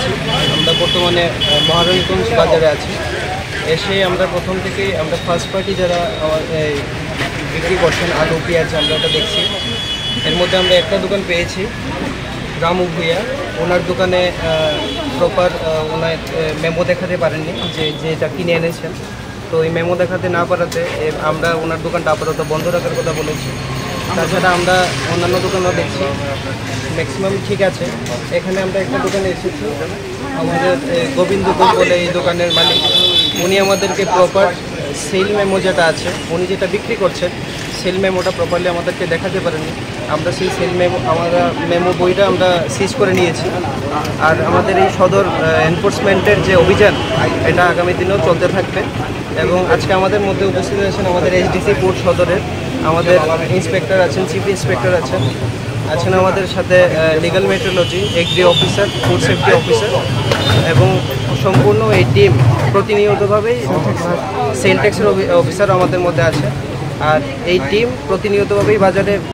এসেছি। আমরা বর্তমানে মহারানীগঞ্জ বাজারে আছি। এসে আমরা প্রথম থেকেই আমরা ফার্স্ট পার্টি যারা বিক্রি করছেন আলু পেঁয়াজ আমরা এটা দেখছি। এর মধ্যে আমরা একটা দোকান পেয়েছি, রামু ভুইয়া। ওনার দোকানে প্রপার ওনার মেমো দেখাতে পারেননি, যেটা কিনে এনেছেন। তো এই মেমো দেখাতে না পারাতে আমরা ওনার দোকানটা আপাতত বন্ধ রাখার কথা বলেছি। তাছাড়া আমরা অন্যান্য দোকানও দেখছি, ম্যাক্সিমাম ঠিক আছে। এখানে আমরা একটা দোকানে এসেছি, আমাদের গোবিন্দ বলে এই দোকানের মালিক। উনি আমাদেরকে প্রপার সেল মেমো যেটা আছে, উনি যেটা বিক্রি করছেন সেল মেমোটা প্রপারলি আমাদেরকে দেখাতে পারেনি। আমরা সেই সেল মেমো বইটা আমরা সিজ করে নিয়েছি। আর আমাদের এই সদর এনফোর্সমেন্টের যে অভিযান, এটা আগামী দিনেও চলতে থাকবে। এবং আজকে আমাদের মধ্যে উপস্থিত আছেন আমাদের এসডিসি কোর্ট সদরের আমাদের ইন্সপেক্টর আছেন, চিফ ইন্সপেক্টর আছেন আমাদের সাথে legal metrology, agri officer, food safety officer এবং সম্পূর্ণ এই টিম প্রতিনিয়তভাবেই সেল ট্যাক্সের অফিসার আমাদের মধ্যে আছে। আর এই টিম প্রতিনিয়তভাবেই বাজারে